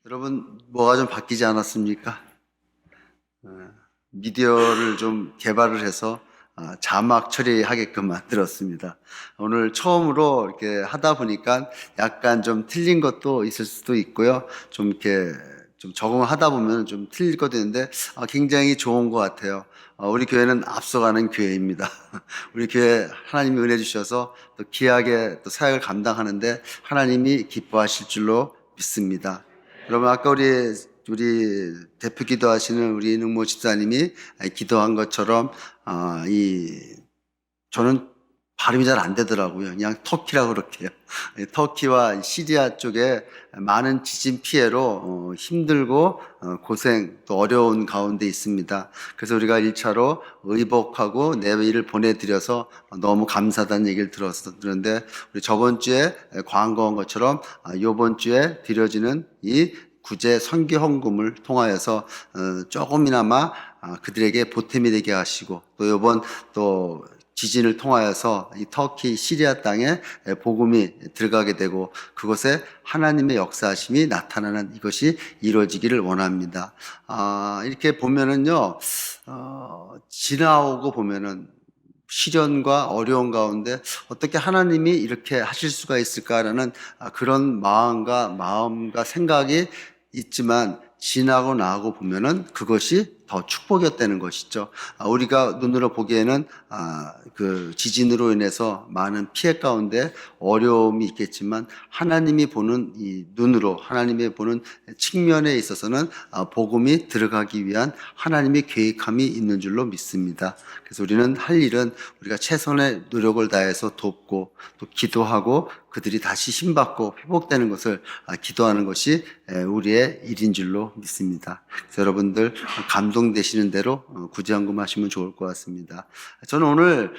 여러분, 뭐가 좀 바뀌지 않았습니까? 어, 미디어를 좀 개발을 해서 자막 처리하게끔 만들었습니다. 오늘 처음으로 이렇게 하다 보니까 약간 좀 틀린 것도 있을 수도 있고요. 좀 이렇게 좀 적응을 하다 보면 좀 틀릴 것도 있는데 굉장히 좋은 것 같아요. 우리 교회는 앞서가는 교회입니다. 우리 교회 하나님이 은혜 주셔서 또 귀하게 또 사역을 감당하는데 하나님이 기뻐하실 줄로 믿습니다. 여러분, 아까 우리 대표 기도하시는 우리 이능모 집사님이 기도한 것처럼, 저는 발음이 잘 안 되더라고요. 그냥 터키라고 그럴게요. 터키와 시리아 쪽에 많은 지진 피해로 힘들고 고생 또 어려운 가운데 있습니다. 그래서 우리가 1차로 의복하고 내외를 보내드려서 너무 감사하다는 얘기를 들었는데, 우리 저번 주에 광고한 것처럼 이번 주에 드려지는 이 구제 선교 헌금을 통하여서 조금이나마 그들에게 보탬이 되게 하시고, 또 이번 또 지진을 통하여서 이 터키 시리아 땅에 복음이 들어가게 되고 그곳에 하나님의 역사하심이 나타나는 이것이 이루어지기를 원합니다. 이렇게 보면은요, 지나오고 보면은 시련과 어려운 가운데 어떻게 하나님이 이렇게 하실 수가 있을까라는 그런 마음과 생각이 있지만, 지나고 나고 보면은 그것이 더 축복이었다는 것이죠. 우리가 눈으로 보기에는 그 지진으로 인해서 많은 피해 가운데 어려움이 있겠지만, 하나님이 보는 이 눈으로, 하나님이 보는 측면에 있어서는 복음이 들어가기 위한 하나님의 계획함이 있는 줄로 믿습니다. 그래서 우리는 할 일은 우리가 최선의 노력을 다해서 돕고 또 기도하고 그들이 다시 힘받고 회복되는 것을 기도하는 것이 우리의 일인 줄로 믿습니다. 그래서 여러분들 감동되시는 대로 구제헌금하시면 좋을 것 같습니다. 저는 오늘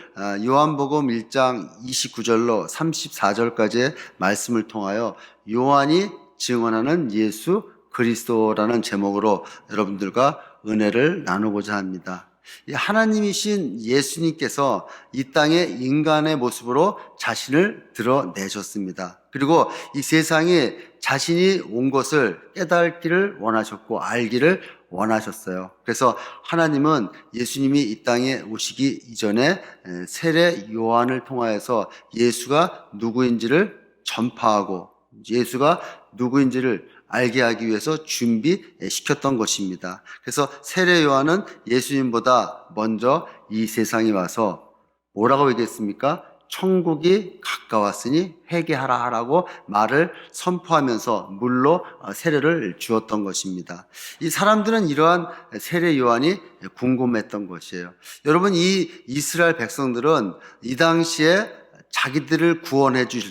요한복음 1장 29절로 34절까지의 말씀을 통하여 요한이 증언하는 예수 그리스도라는 제목으로 여러분들과 은혜를 나누고자 합니다. 하나님이신 예수님께서 이 땅에 인간의 모습으로 자신을 드러내셨습니다. 그리고 이 세상에 자신이 온 것을 깨닫기를 원하셨고 알기를 원하셨어요. 그래서 하나님은 예수님이 이 땅에 오시기 이전에 세례 요한을 통하여서 예수가 누구인지를 전파하고 예수가 누구인지를 알게 하기 위해서 준비시켰던 것입니다. 그래서 세례 요한은 예수님보다 먼저 이 세상에 와서 뭐라고 얘기했습니까? 천국이 가까웠으니 회개하라라고 말을 선포하면서 물로 세례를 주었던 것입니다. 이 사람들은 이러한 세례 요한이 궁금했던 것이에요. 여러분, 이 이스라엘 백성들은 이 당시에 자기들을 구원해 줄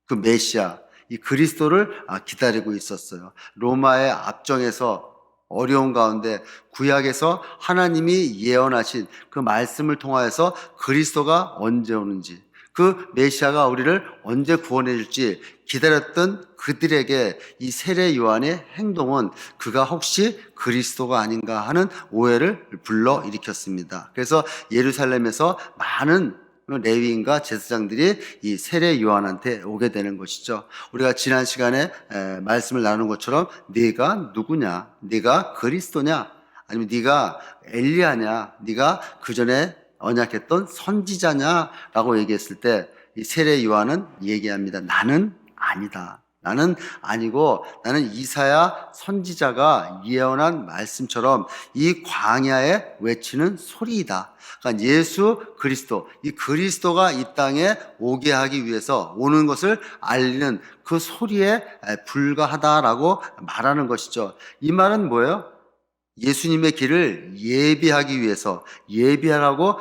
그 메시아, 이 그리스도를 기다리고 있었어요. 로마의 압정에서 어려운 가운데 구약에서 하나님이 예언하신 그 말씀을 통하여서 그리스도가 언제 오는지, 그 메시아가 우리를 언제 구원해 줄지 기다렸던 그들에게 이 세례 요한의 행동은 그가 혹시 그리스도가 아닌가 하는 오해를 불러일으켰습니다. 그래서 예루살렘에서 많은 레위인과 제사장들이 이 세례 요한한테 오게 되는 것이죠. 우리가 지난 시간에 말씀을 나눈 것처럼 네가 누구냐? 네가 그리스도냐? 아니면 네가 엘리야냐? 네가 그전에 언약했던 선지자냐? 라고 얘기했을 때 이 세례 요한은 얘기합니다. 나는 아니다. 나는 아니고 나는 이사야 선지자가 예언한 말씀처럼 이 광야에 외치는 소리이다. 그러니까 예수 그리스도, 이 그리스도가 이 땅에 오게 하기 위해서 오는 것을 알리는 그 소리에 불과하다라고 말하는 것이죠. 이 말은 뭐예요? 예수님의 길을 예비하기 위해서 예비하라고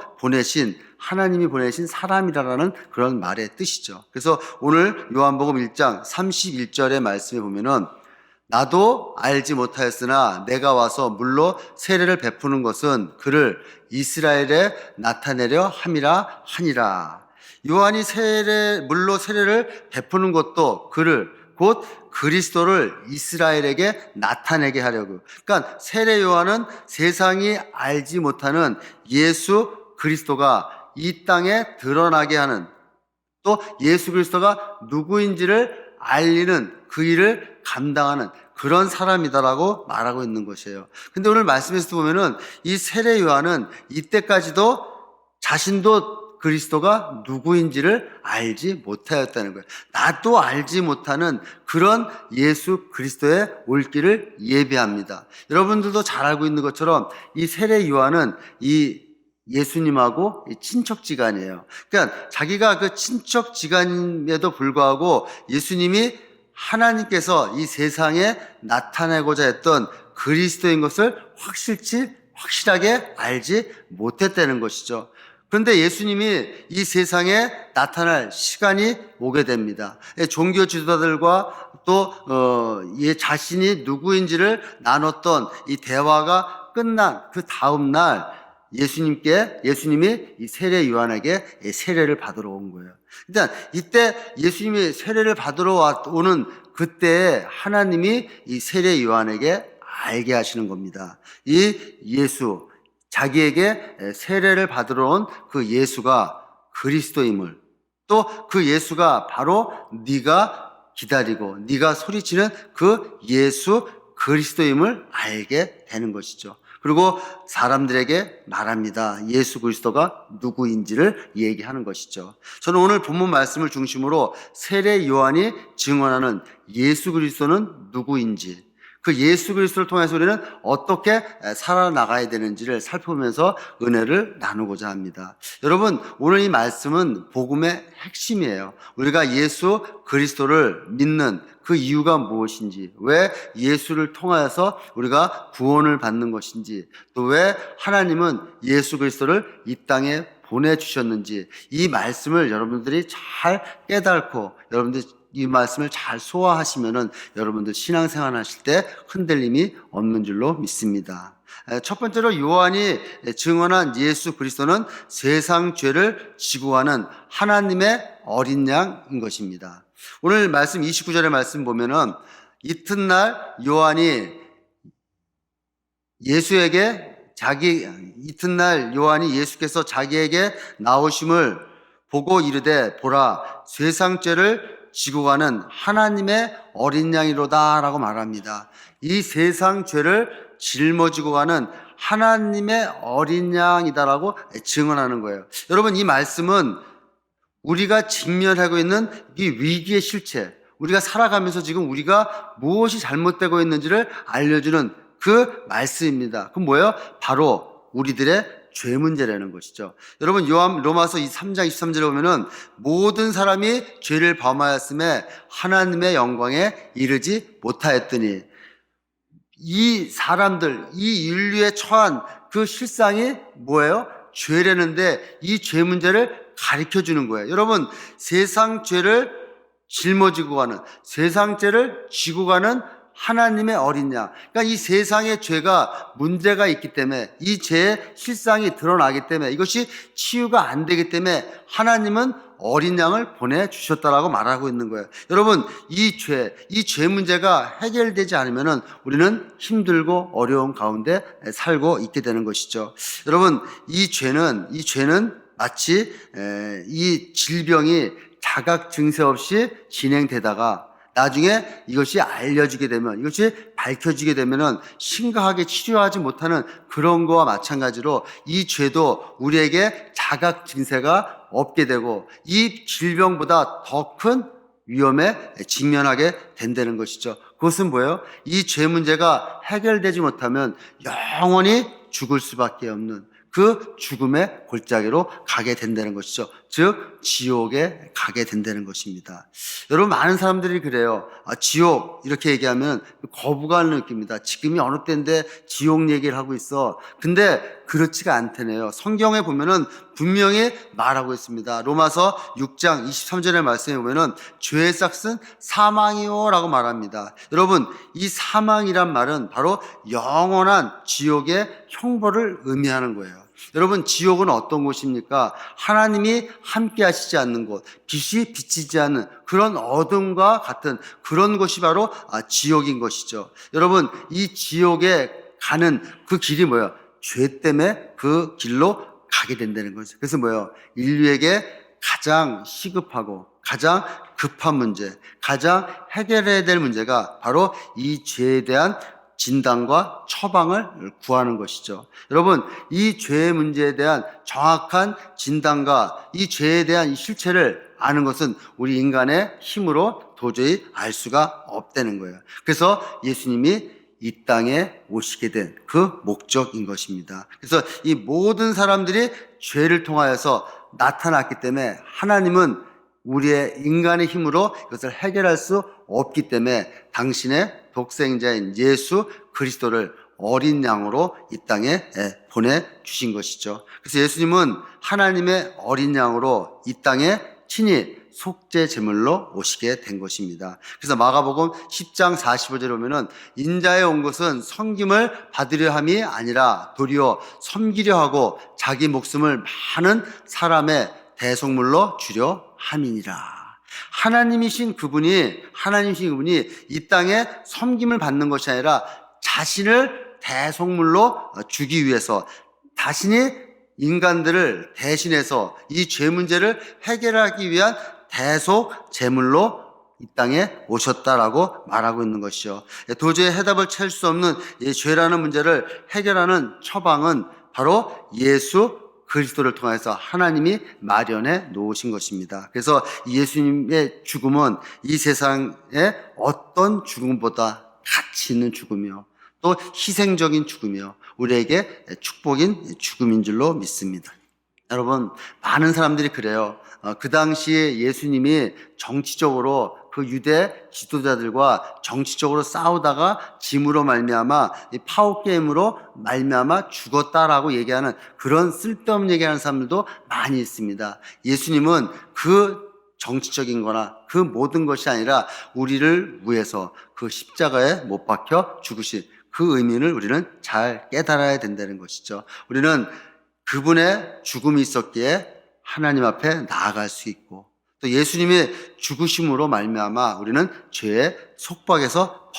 하나님이 보내신 사람이라는 그런 말의 뜻이죠. 그래서 오늘 요한복음 1장 31절의 말씀에 보면은 나도 알지 못하였으나 내가 와서 물로 세례를 베푸는 것은 그를 이스라엘에 나타내려 함이라 하니라. 요한이 물로 세례를 베푸는 것도 그를 곧 그리스도를 이스라엘에게 나타내게 하려고. 그러니까 세례 요한은 세상이 알지 못하는 예수 그리스도가 이 땅에 드러나게 하는, 또 예수 그리스도가 누구인지를 알리는 그 일을 감당하는 그런 사람이다라고 말하고 있는 것이에요. 근데 오늘 말씀에서 보면은 이 세례 요한은 이때까지도 자신도 그리스도가 누구인지를 알지 못하였다는 거예요. 나도 알지 못하는 그런 예수 그리스도의 올 길을 예비합니다. 여러분들도 잘 알고 있는 것처럼 이 세례 요한은 이 예수님하고 친척지간이에요. 그러니까 자기가 그 친척지간임에도 불구하고 예수님이 하나님께서 이 세상에 나타내고자 했던 그리스도인 것을 확실하게 알지 못했다는 것이죠. 그런데 예수님이 이 세상에 나타날 시간이 오게 됩니다. 종교 지도자들과 또 자신이 누구인지를 나눴던 이 대화가 끝난 그 다음 날 예수님이 이 세례 요한에게 세례를 받으러 온 거예요. 일단 이때 예수님이 세례를 받으러 오는 그때에 하나님이 이 세례 요한에게 알게 하시는 겁니다. 이 예수, 자기에게 세례를 받으러 온 그 예수가 그리스도임을, 또 그 예수가 바로 네가 기다리고 네가 소리치는 그 예수 그리스도임을 알게 되는 것이죠. 그리고 사람들에게 말합니다. 예수 그리스도가 누구인지를 얘기하는 것이죠. 저는 오늘 본문 말씀을 중심으로 세례 요한이 증언하는 예수 그리스도는 누구인지, 그 예수 그리스도를 통해서 우리는 어떻게 살아나가야 되는지를 살펴보면서 은혜를 나누고자 합니다. 여러분, 오늘 이 말씀은 복음의 핵심이에요. 우리가 예수 그리스도를 믿는 그 이유가 무엇인지, 왜 예수를 통하여서 우리가 구원을 받는 것인지, 또 왜 하나님은 예수 그리스도를 이 땅에 보내주셨는지, 이 말씀을 여러분들이 잘 깨닫고 여러분들 이 말씀을 잘 소화하시면은 여러분들 신앙생활 하실 때 흔들림이 없는 줄로 믿습니다. 첫 번째로 요한이 증언한 예수 그리스도는 세상 죄를 지고 가는 하나님의 어린 양인 것입니다. 오늘 말씀 29절의 말씀 보면은 이튿날 요한이 예수께서 자기에게 나오심을 보고 이르되 보라 세상 죄를 지고 가는 하나님의 어린 양이로다라고 말합니다. 이 세상 죄를 짊어지고 가는 하나님의 어린 양이다라고 증언하는 거예요. 여러분, 이 말씀은 우리가 직면하고 있는 이 위기의 실체, 우리가 살아가면서 지금 우리가 무엇이 잘못되고 있는지를 알려주는 그 말씀입니다. 그럼 뭐예요? 바로 우리들의 죄 문제라는 것이죠. 여러분, 로마서 3장 23절에 보면은 모든 사람이 죄를 범하였음에 하나님의 영광에 이르지 못하였더니, 이 사람들, 이 인류에 처한 그 실상이 뭐예요? 죄라는데 이 죄 문제를 가르쳐 주는 거예요. 여러분, 세상 죄를 짊어지고 가는, 세상 죄를 지고 가는 하나님의 어린 양. 그러니까 이 세상의 죄가 문제가 있기 때문에, 이 죄의 실상이 드러나기 때문에, 이것이 치유가 안 되기 때문에 하나님은 어린 양을 보내주셨다라고 말하고 있는 거예요. 여러분, 이 죄 문제가 해결되지 않으면 우리는 힘들고 어려운 가운데 살고 있게 되는 것이죠. 여러분, 이 죄는 마치 이 질병이 자각 증세 없이 진행되다가 나중에 이것이 알려지게 되면, 이것이 밝혀지게 되면은 심각하게 치료하지 못하는 그런 거와 마찬가지로 이 죄도 우리에게 자각 증세가 없게 되고 이 질병보다 더 큰 위험에 직면하게 된다는 것이죠. 그것은 뭐예요? 이 죄 문제가 해결되지 못하면 영원히 죽을 수밖에 없는 그 죽음의 골짜기로 가게 된다는 것이죠. 즉 지옥에 가게 된다는 것입니다. 여러분, 많은 사람들이 그래요. 지옥 이렇게 얘기하면 거부감을 느낍니다. 지금이 어느 때인데 지옥 얘기를 하고 있어. 근데 그렇지가 않다네요. 성경에 보면은 분명히 말하고 있습니다. 로마서 6장 23절의 말씀에 보면은 죄의 삭은 사망이요라고 말합니다. 여러분, 이 사망이란 말은 바로 영원한 지옥의 형벌을 의미하는 거예요. 여러분, 지옥은 어떤 곳입니까? 하나님이 함께 하시지 않는 곳, 빛이 비치지 않는 그런 어둠과 같은 그런 곳이 바로 지옥인 것이죠. 여러분, 이 지옥에 가는 그 길이 뭐예요? 죄 때문에 그 길로 가게 된다는 거죠. 그래서 뭐예요? 인류에게 가장 시급하고 가장 급한 문제, 가장 해결해야 될 문제가 바로 이 죄에 대한 진단과 처방을 구하는 것이죠. 여러분, 이 죄의 문제에 대한 정확한 진단과 이 죄에 대한 이 실체를 아는 것은 우리 인간의 힘으로 도저히 알 수가 없다는 거예요. 그래서 예수님이 이 땅에 오시게 된 그 목적인 것입니다. 그래서 이 모든 사람들이 죄를 통하여서 나타났기 때문에 하나님은 우리의 인간의 힘으로 이것을 해결할 수 없기 때문에 당신의 독생자인 예수 그리스도를 어린 양으로 이 땅에 보내주신 것이죠. 그래서 예수님은 하나님의 어린 양으로 이 땅에 친히 속죄 제물로 오시게 된 것입니다. 그래서 마가복음 10장 45절에 보면은 인자에 온 것은 섬김을 받으려 함이 아니라 도리어 섬기려 하고 자기 목숨을 많은 사람의 대속물로 주려 함이니라. 하나님이신 그분이 이 땅에 섬김을 받는 것이 아니라 자신을 대속물로 주기 위해서 자신이 인간들을 대신해서 이 죄 문제를 해결하기 위한 대속 제물로 이 땅에 오셨다라고 말하고 있는 것이죠. 도저히 해답을 찾을 수 없는 이 죄라는 문제를 해결하는 처방은 바로 예수 그리스도를 통해서 하나님이 마련해 놓으신 것입니다. 그래서 예수님의 죽음은 이 세상의 어떤 죽음보다 가치 있는 죽음이요, 또 희생적인 죽음이요, 우리에게 축복인 죽음인 줄로 믿습니다. 여러분, 많은 사람들이 그래요. 그 당시에 예수님이 정치적으로 그 유대 지도자들과 정치적으로 싸우다가 짐으로 말미암아 파워게임으로 말미암아 죽었다라고 얘기하는 그런 쓸데없는 얘기하는 사람들도 많이 있습니다. 예수님은 그 정치적인 거나 그 모든 것이 아니라 우리를 위해서 그 십자가에 못 박혀 죽으신 그 의미를 우리는 잘 깨달아야 된다는 것이죠. 우리는 그분의 죽음이 있었기에 하나님 앞에 나아갈 수 있고, 또 예수님의 죽으심으로 말미암아 우리는 죄의 속박에서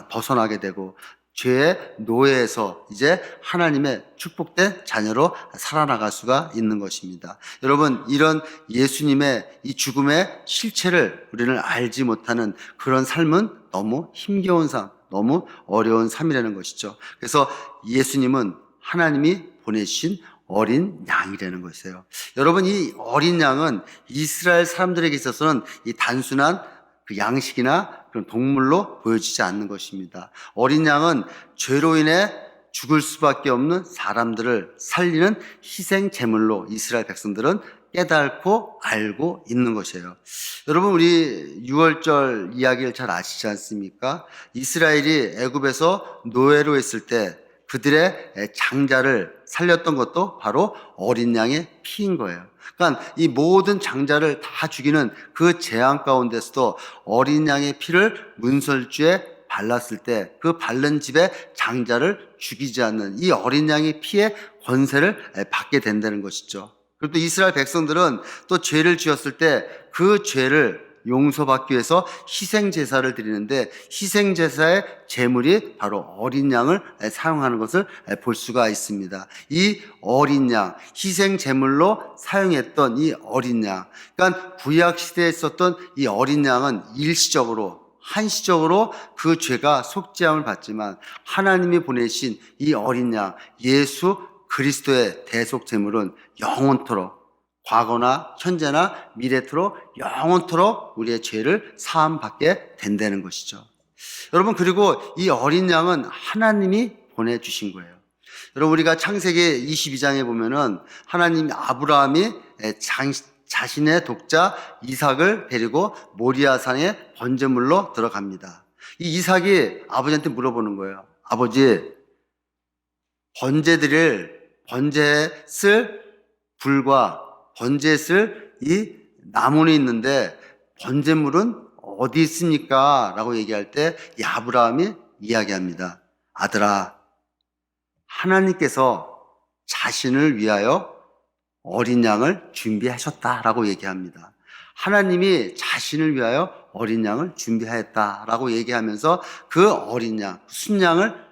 벗어나게 되고 죄의 노예에서 이제 하나님의 축복된 자녀로 살아나갈 수가 있는 것입니다. 여러분, 이런 예수님의 이 죽음의 실체를 우리는 알지 못하는 그런 삶은 너무 힘겨운 삶, 너무 어려운 삶이라는 것이죠. 그래서 예수님은 하나님이 보내신 어린 양이라는 것이에요. 여러분, 이 어린 양은 이스라엘 사람들에게 있어서는 이 단순한 그 양식이나 그런 동물로 보여지지 않는 것입니다. 어린 양은 죄로 인해 죽을 수밖에 없는 사람들을 살리는 희생 제물로 이스라엘 백성들은 깨닫고 알고 있는 것이에요. 여러분, 우리 6월절 이야기를 잘 아시지 않습니까? 이스라엘이 애굽에서 노예로 있을 때 그들의 장자를 살렸던 것도 바로 어린 양의 피인 거예요. 그러니까 이 모든 장자를 다 죽이는 그 재앙 가운데서도 어린 양의 피를 문설주에 발랐을 때 그 바른 집의 장자를 죽이지 않는 이 어린 양의 피의 권세를 받게 된다는 것이죠. 그리고 또 이스라엘 백성들은 또 죄를 지었을 때 그 죄를 용서받기 위해서 희생제사를 드리는데 희생제사의 제물이 바로 어린 양을 사용하는 것을 볼 수가 있습니다. 이 어린 양, 희생제물로 사용했던 이 어린 양, 그러니까 구약시대에 썼던 이 어린 양은 일시적으로 한시적으로 그 죄가 속죄함을 받지만 하나님이 보내신 이 어린 양, 예수 그리스도의 대속 제물은 영원토록, 과거나 현재나 미래토록 영원토록 우리의 죄를 사함받게 된다는 것이죠. 여러분, 그리고 이 어린 양은 하나님이 보내주신 거예요. 여러분, 우리가 창세기 22장에 보면은 하나님 아브라함이 자신의 독자 이삭을 데리고 모리아산의 번제물로 들어갑니다. 이 이삭이 아버지한테 물어보는 거예요. 아버지, 번제에 쓸 불과 번제에 쓸 이 나무는 있는데 번제물은 어디 있습니까? 라고 얘기할 때 이 아브라함이 이야기합니다. 아들아, 하나님께서 자신을 위하여 어린 양을 준비하셨다라고 얘기합니다. 하나님이 자신을 위하여 어린 양을 준비하였다라고 얘기하면서 그 어린 양, 순양을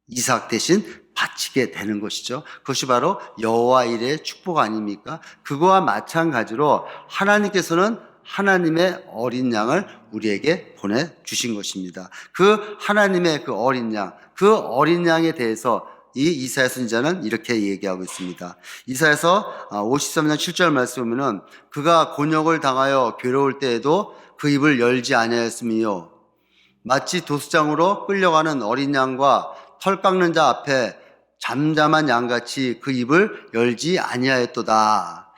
이삭 대신 바치게 되는 것이죠. 그것이 바로 여호와 일의 축복 아닙니까? 그거와 마찬가지로 하나님께서는 하나님의 어린 양을 우리에게 보내주신 것입니다. 그 하나님의 그 어린 양, 그 어린 양에 대해서 이 이사야 선지자는 이렇게 얘기하고 있습니다. 이사야서 53장 7절 말씀 보면은 그가 곤욕을 당하여 괴로울 때에도 그 입을 열지 아니하였으며 마치 도수장으로 끌려가는 어린 양과 털 깎는 자 앞에 잠잠한 양같이 그 입을 열지 아니하였도다.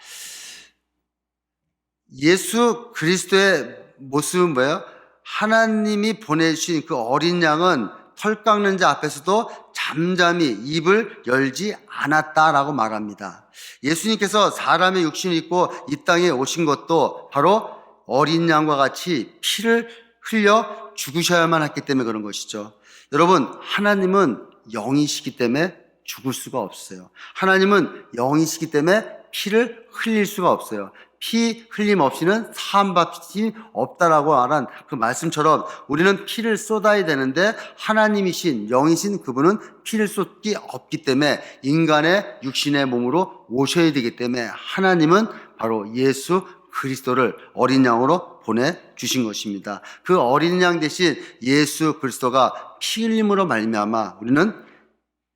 예수 그리스도의 모습은 뭐예요? 하나님이 보내주신 그 어린 양은 털 깎는 자 앞에서도 잠잠히 입을 열지 않았다라고 말합니다. 예수님께서 사람의 육신을 입고 이 땅에 오신 것도 바로 어린 양과 같이 피를 흘려 죽으셔야만 했기 때문에 그런 것이죠. 여러분, 하나님은 영이시기 때문에 죽을 수가 없어요. 하나님은 영이시기 때문에 피를 흘릴 수가 없어요. 피 흘림 없이는 사함받기 없다라고 말한 그 말씀처럼 우리는 피를 쏟아야 되는데 하나님이신 영이신 그분은 피를 쏟기 없기 때문에 인간의 육신의 몸으로 오셔야 되기 때문에 하나님은 바로 예수 그리스도를 어린 양으로 보내주신 것입니다. 그 어린 양 대신 예수 그리스도가 피 흘림으로 말미암아 우리는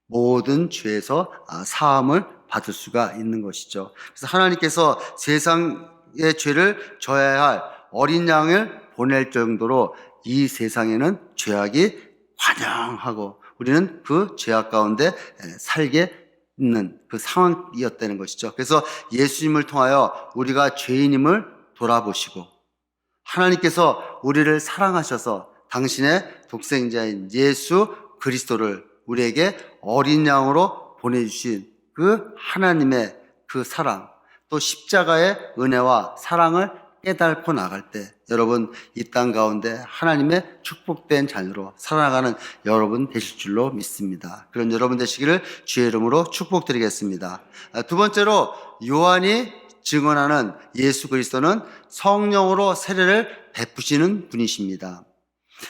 모든 죄에서 사함을 받을 수가 있는 것이죠. 그래서 하나님께서 세상의 죄를 져야 할 어린 양을 보낼 정도로 이 세상에는 죄악이 관영하고 우리는 그 죄악 가운데 살게 있는 그 상황이었다는 것이죠. 그래서 예수님을 통하여 우리가 죄인임을 돌아보시고 하나님께서 우리를 사랑하셔서 당신의 독생자인 예수 그리스도를 우리에게 어린 양으로 보내주신 그 하나님의 그 사랑, 또 십자가의 은혜와 사랑을 깨닫고 나갈 때 여러분 이 땅 가운데 하나님의 축복된 자녀로 살아가는 여러분 되실 줄로 믿습니다. 그런 여러분 되시기를 주의 이름으로 축복드리겠습니다. 두 번째로 요한이 증언하는 예수 그리스도는 성령으로 세례를 베푸시는 분이십니다.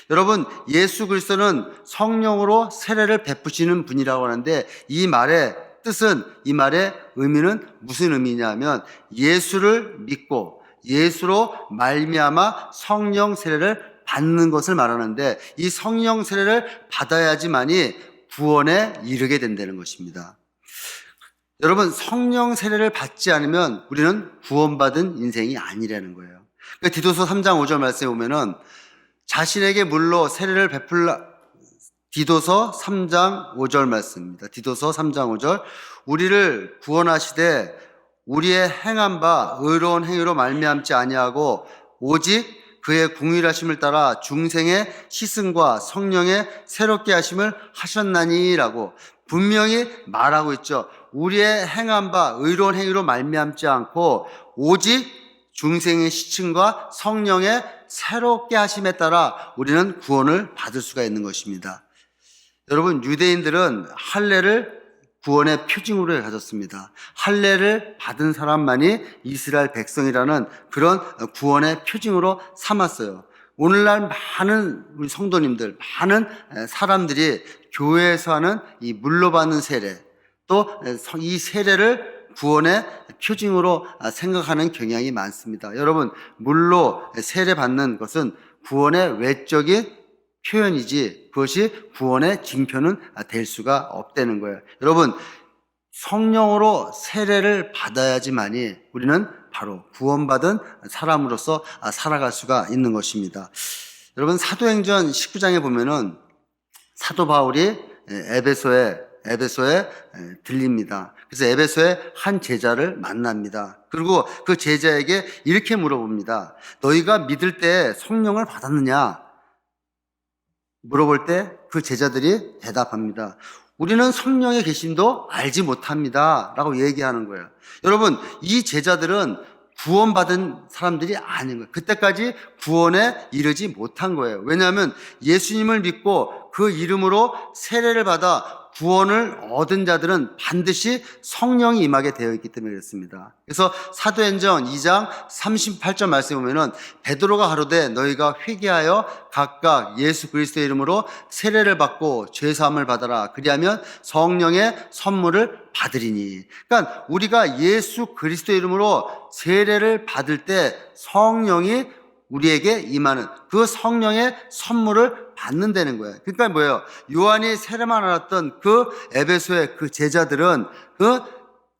여러분, 예수 그리스도는 성령으로 세례를 베푸시는 분이라고 하는데 이 말의 뜻은, 이 말의 의미는 무슨 의미냐면 예수를 믿고 예수로 말미암아 성령 세례를 받는 것을 말하는데 이 성령 세례를 받아야지만이 구원에 이르게 된다는 것입니다. 여러분, 성령 세례를 받지 않으면 우리는 구원받은 인생이 아니라는 거예요. 그러니까 디도서 3장 5절 말씀에 보면은 자신에게 물로 세례를 디도서 3장 5절 말씀입니다. 디도서 3장 5절 우리를 구원하시되 우리의 행한 바 의로운 행위로 말미암지 아니하고 오직 그의 궁일하심을 따라 중생의 시승과 성령의 새롭게 하심을 하셨나니라고 분명히 말하고 있죠. 우리의 행한 바 의로운 행위로 말미암지 않고 오직 중생의 시층과 성령의 새롭게 하심에 따라 우리는 구원을 받을 수가 있는 것입니다. 여러분, 유대인들은 할례를 구원의 표징으로 가졌습니다. 할례를 받은 사람만이 이스라엘 백성이라는 그런 구원의 표징으로 삼았어요. 오늘날 많은 우리 성도님들, 많은 사람들이 교회에서 하는 이 물로 받는 세례, 또 이 세례를 구원의 표징으로 생각하는 경향이 많습니다. 여러분, 물로 세례 받는 것은 구원의 외적인 표현이지 그것이 구원의 징표는 될 수가 없다는 거예요. 여러분, 성령으로 세례를 받아야지만이 우리는 바로 구원받은 사람으로서 살아갈 수가 있는 것입니다. 여러분, 사도행전 19장에 보면은 사도 바울이 에베소에 들립니다. 그래서 에베소에 한 제자를 만납니다. 그리고 그 제자에게 이렇게 물어봅니다. 너희가 믿을 때 성령을 받았느냐? 물어볼 때 그 제자들이 대답합니다. 우리는 성령의 계심도 알지 못합니다. 라고 얘기하는 거예요. 여러분, 이 제자들은 구원받은 사람들이 아닌 거예요. 그때까지 구원에 이르지 못한 거예요. 왜냐하면 예수님을 믿고 그 이름으로 세례를 받아 구원을 얻은 자들은 반드시 성령이 임하게 되어 있기 때문에 그렇습니다. 그래서 사도행전 2장 38절 말씀에 보면은 베드로가 가로되 너희가 회개하여 각각 예수 그리스도의 이름으로 세례를 받고 죄 사함을 받아라. 그리하면 성령의 선물을 받으리니. 그러니까 우리가 예수 그리스도의 이름으로 세례를 받을 때 성령이 우리에게 임하는 그 성령의 선물을 받는다는 거예요. 그러니까 뭐예요? 요한이 세례만 알았던 그 에베소의 그 제자들은 그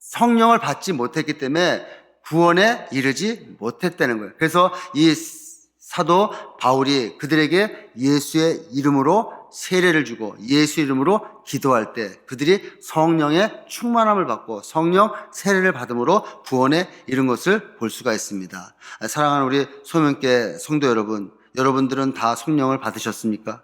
성령을 받지 못했기 때문에 구원에 이르지 못했다는 거예요. 그래서 이 사도 바울이 그들에게 예수의 이름으로 세례를 주고 예수 이름으로 기도할 때 그들이 성령의 충만함을 받고 성령 세례를 받음으로 구원에 이른 것을 볼 수가 있습니다. 사랑하는 우리 소명교회 성도 여러분, 여러분들은 다 성령을 받으셨습니까?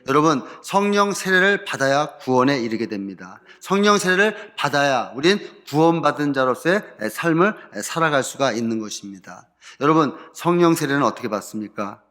여러분, 성령 세례를 받아야 구원에 이르게 됩니다. 성령 세례를 받아야 우린 구원받은 자로서의 삶을 살아갈 수가 있는 것입니다. 여러분, 성령 세례는 어떻게 받습니까?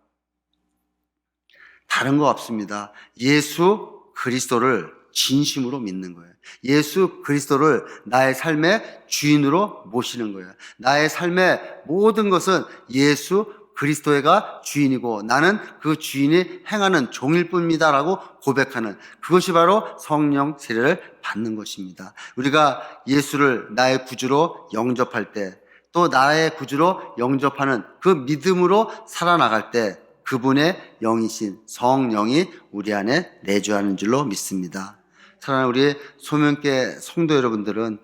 다른 거 없습니다. 예수 그리스도를 진심으로 믿는 거예요. 예수 그리스도를 나의 삶의 주인으로 모시는 거예요. 나의 삶의 모든 것은 예수 그리스도가 주인이고 나는 그 주인이 행하는 종일 뿐입니다라고 고백하는 그것이 바로 성령 세례를 받는 것입니다. 우리가 예수를 나의 구주로 영접할 때 또 나의 구주로 영접하는 그 믿음으로 살아나갈 때 그분의 영이신 성령이 우리 안에 내주하는 줄로 믿습니다. 사랑하는 우리 소명교회 성도 여러분들은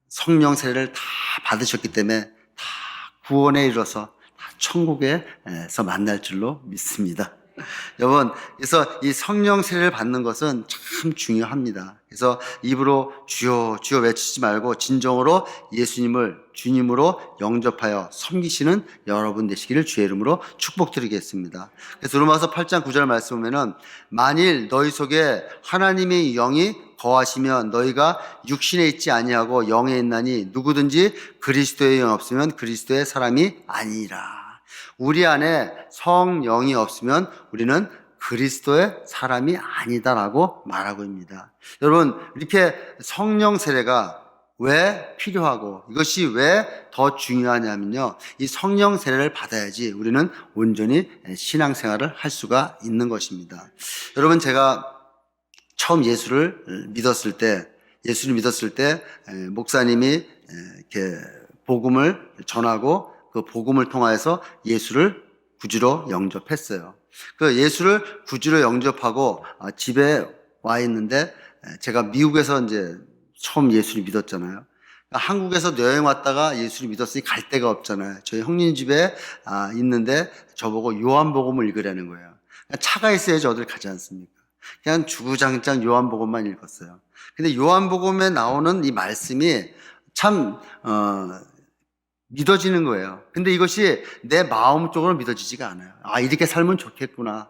성령 세례를 다 받으셨기 때문에 다 구원에 이르러서 다 천국에서 만날 줄로 믿습니다. 여러분, 그래서 이 성령 세례를 받는 것은 참 중요합니다. 그래서 입으로 주여 주여 외치지 말고 진정으로 예수님을 주님으로 영접하여 섬기시는 여러분 되시기를 주의 이름으로 축복드리겠습니다. 그래서 로마서 8장 9절 말씀 보면은 만일 너희 속에 하나님의 영이 거하시면 너희가 육신에 있지 아니하고 영에 있나니 누구든지 그리스도의 영 없으면 그리스도의 사람이 아니라. 우리 안에 성령이 없으면 우리는 그리스도의 사람이 아니다라고 말하고 있습니다. 여러분, 이렇게 성령 세례가 왜 필요하고 이것이 왜 더 중요하냐면요. 이 성령 세례를 받아야지 우리는 온전히 신앙생활을 할 수가 있는 것입니다. 여러분, 제가 처음 예수를 믿었을 때 목사님이 이렇게 복음을 전하고 그 복음을 통하여서 예수를 구주로 영접했어요. 그 예수를 구주로 영접하고 집에 와 있는데 제가 미국에서 이제 처음 예수를 믿었잖아요. 한국에서 여행 왔다가 예수를 믿었으니 갈 데가 없잖아요. 저희 형님 집에 있는데 저보고 요한복음을 읽으라는 거예요. 차가 있어야지 어딜 가지 않습니까? 그냥 주구장창 요한복음만 읽었어요. 근데 요한복음에 나오는 이 말씀이 참 믿어지는 거예요. 근데 이것이 내 마음 쪽으로 믿어지지가 않아요. 이렇게 살면 좋겠구나.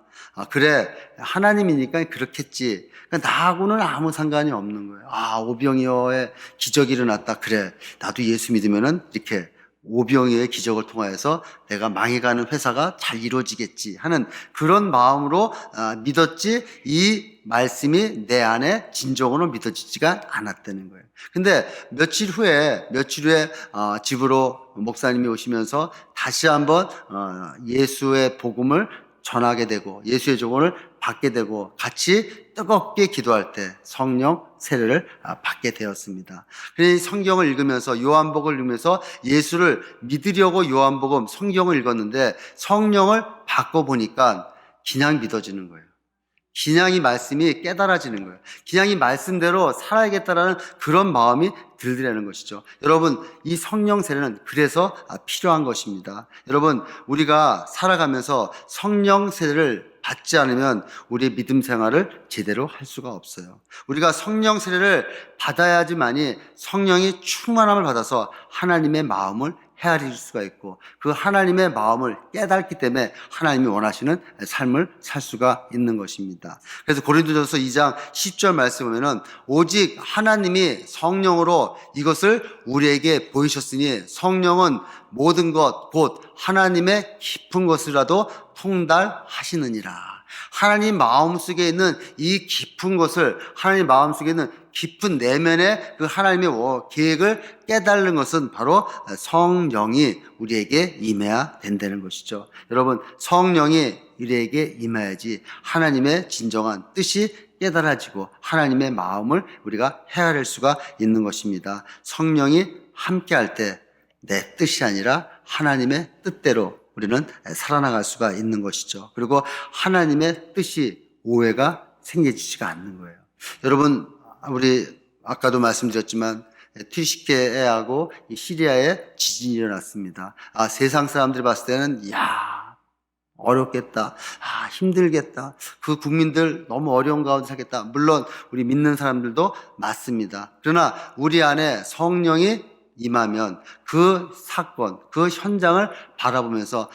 그래, 하나님이니까 그렇겠지. 그러니까 나하고는 아무 상관이 없는 거예요. 오병이어의 기적이 일어났다. 그래, 나도 예수 믿으면은 이렇게 오병이어의 기적을 통하여서 내가 망해가는 회사가 잘 이루어지겠지 하는 그런 마음으로 믿었지, 이 말씀이 내 안에 진정으로 믿어지지가 않았다는 거예요. 근데 며칠 후에 집으로 목사님이 오시면서 다시 한번 예수의 복음을 전하게 되고 예수의 조언을 받게 되고 같이 뜨겁게 기도할 때 성령 세례를 받게 되었습니다. 그래서 성경을 읽으면서 요한복음을 읽으면서 예수를 믿으려고 요한복음 성경을 읽었는데 성령을 받고 보니까 그냥 믿어지는 거예요. 그냥 이 말씀이 깨달아지는 거예요. 그냥 이 말씀대로 살아야겠다라는 그런 마음이 들더라는 것이죠. 여러분, 이 성령 세례는 그래서 필요한 것입니다. 여러분, 우리가 살아가면서 성령 세례를 받지 않으면 우리의 믿음 생활을 제대로 할 수가 없어요. 우리가 성령 세례를 받아야지만이 성령이 충만함을 받아서 하나님의 마음을 헤아릴 수가 있고 그 하나님의 마음을 깨닫기 때문에 하나님이 원하시는 삶을 살 수가 있는 것입니다. 그래서 고린도전서 2장 10절 말씀 보면은 오직 하나님이 성령으로 이것을 우리에게 보이셨으니 성령은 모든 것 곧 하나님의 깊은 것이라도 통달하시느니라. 하나님 마음속에 있는 이 깊은 것을, 하나님 마음속에 있는 깊은 내면의 그 하나님의 계획을 깨달는 것은 바로 성령이 우리에게 임해야 된다는 것이죠. 여러분, 성령이 우리에게 임해야지 하나님의 진정한 뜻이 깨달아지고 하나님의 마음을 우리가 헤아릴 수가 있는 것입니다. 성령이 함께할 때 내 뜻이 아니라 하나님의 뜻대로 우리는 살아나갈 수가 있는 것이죠. 그리고 하나님의 뜻이 오해가 생기지가 않는 거예요. 여러분, 우리 아까도 말씀드렸지만 튀르키예하고 시리아에 지진이 일어났습니다. 세상 사람들이 봤을 때는 어렵겠다. 힘들겠다. 그 국민들 너무 어려운 가운데 살겠다. 물론 우리 믿는 사람들도 맞습니다. 그러나 우리 안에 성령이 임하면 그 사건, 그 현장을 바라보면서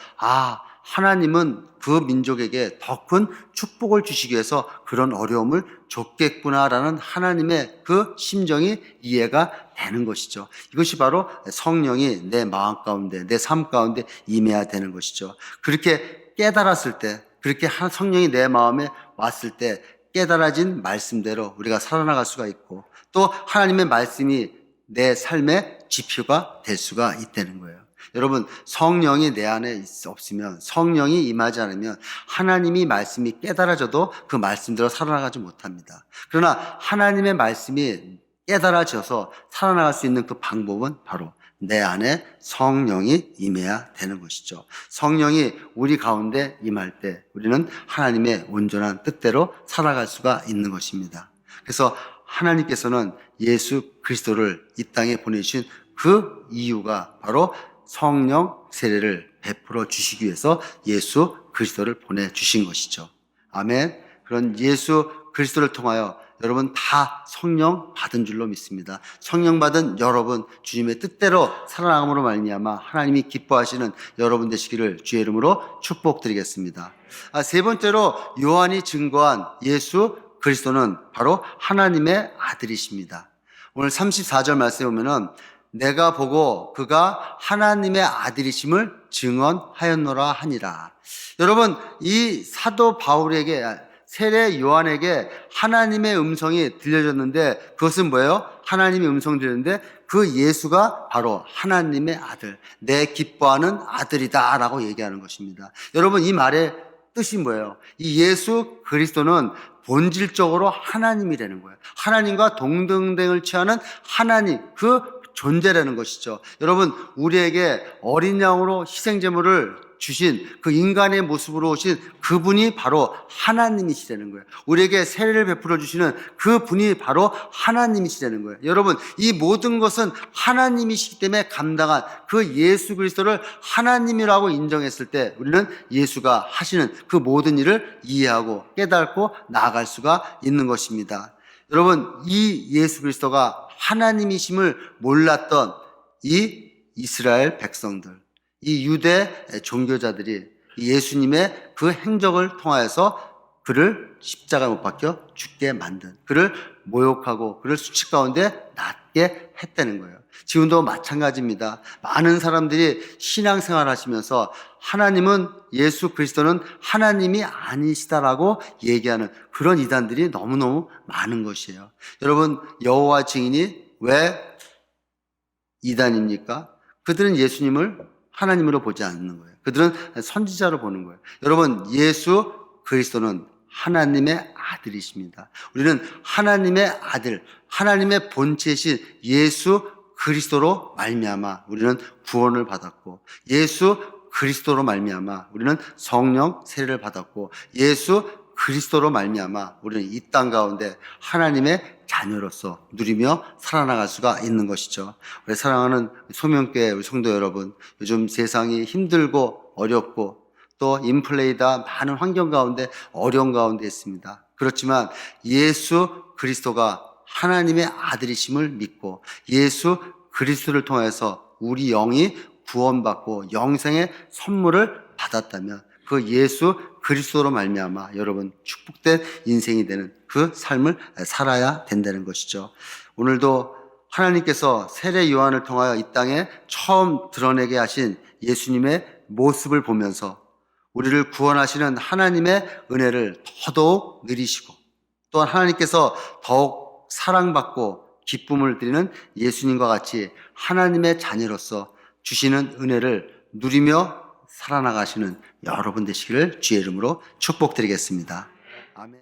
하나님은 그 민족에게 더 큰 축복을 주시기 위해서 그런 어려움을 줬겠구나라는 하나님의 그 심정이 이해가 되는 것이죠. 이것이 바로 성령이 내 마음 가운데, 내 삶 가운데 임해야 되는 것이죠. 그렇게 깨달았을 때, 그렇게 성령이 내 마음에 왔을 때 깨달아진 말씀대로 우리가 살아나갈 수가 있고, 또 하나님의 말씀이 내 삶의 지표가 될 수가 있다는 거예요. 여러분, 성령이 내 안에 없으면, 성령이 임하지 않으면 하나님이 말씀이 깨달아져도 그 말씀대로 살아나가지 못합니다. 그러나 하나님의 말씀이 깨달아져서 살아나갈 수 있는 그 방법은 바로 내 안에 성령이 임해야 되는 것이죠. 성령이 우리 가운데 임할 때 우리는 하나님의 온전한 뜻대로 살아갈 수가 있는 것입니다. 그래서 하나님께서는 예수 그리스도를 이 땅에 보내주신 그 이유가 바로 성령 세례를 베풀어 주시기 위해서 예수 그리스도를 보내주신 것이죠. 아멘. 그런 예수 그리스도를 통하여 여러분 다 성령 받은 줄로 믿습니다. 성령 받은 여러분, 주님의 뜻대로 살아나감으로 말미암아 하나님이 기뻐하시는 여러분 되시기를 주의 이름으로 축복드리겠습니다. 세 번째로 요한이 증거한 예수 그리스도는 바로 하나님의 아들이십니다. 오늘 34절 말씀에 보면은 내가 보고 그가 하나님의 아들이심을 증언하였노라 하니라. 여러분, 이 사도 바울에게, 세례 요한에게 하나님의 음성이 들려졌는데 그것은 뭐예요? 하나님의 음성 들렸는데 그 예수가 바로 하나님의 아들, 내 기뻐하는 아들이다 라고 얘기하는 것입니다. 여러분, 이 말의 뜻이 뭐예요? 이 예수 그리스도는 본질적으로 하나님이라는 거예요. 하나님과 동등됨을 취하는 하나님, 그 존재라는 것이죠. 여러분, 우리에게 어린 양으로 희생제물을 주신 그 인간의 모습으로 오신 그분이 바로 하나님이시라는 거예요. 우리에게 세례를 베풀어 주시는 그분이 바로 하나님이시라는 거예요. 여러분, 이 모든 것은 하나님이시기 때문에 감당한 그 예수 그리스도를 하나님이라고 인정했을 때 우리는 예수가 하시는 그 모든 일을 이해하고 깨닫고 나아갈 수가 있는 것입니다. 여러분, 이 예수 그리스도가 하나님이심을 몰랐던 이 이스라엘 백성들, 이 유대 종교자들이 예수님의 그 행적을 통하여서 그를 십자가에 못 박혀 죽게 만든, 그를 모욕하고 그를 수치 가운데 낫게 했다는 거예요. 지금도 마찬가지입니다. 많은 사람들이 신앙생활 하시면서 하나님은, 예수 그리스도는 하나님이 아니시다라고 얘기하는 그런 이단들이 너무너무 많은 것이에요. 여러분, 여호와 증인이 왜 이단입니까? 그들은 예수님을 하나님으로 보지 않는 거예요. 그들은 선지자로 보는 거예요. 여러분, 예수 그리스도는 하나님의 아들이십니다. 우리는 하나님의 아들, 하나님의 본체이신 예수 그리스도로 말미암아 우리는 구원을 받았고, 예수 그리스도로 말미암아 우리는 성령 세례를 받았고, 예수 그리스도로 말미암아 우리는 이 땅 가운데 하나님의 자녀로서 누리며 살아나갈 수가 있는 것이죠. 우리 사랑하는 소명교회 우리 성도 여러분, 요즘 세상이 힘들고 어렵고 또 인플레이다 많은 환경 가운데 어려운 가운데 있습니다. 그렇지만 예수 그리스도가 하나님의 아들이심을 믿고 예수 그리스도를 통해서 우리 영이 구원받고 영생의 선물을 받았다면 그 예수 그리스도로 말미암아 여러분 축복된 인생이 되는 그 삶을 살아야 된다는 것이죠. 오늘도 하나님께서 세례 요한을 통하여 이 땅에 처음 드러내게 하신 예수님의 모습을 보면서 우리를 구원하시는 하나님의 은혜를 더더욱 누리시고 또한 하나님께서 더욱 사랑받고 기쁨을 드리는 예수님과 같이 하나님의 자녀로서 주시는 은혜를 누리며 살아나가시는 여러분 되시기를 주의 이름으로 축복드리겠습니다. 아멘.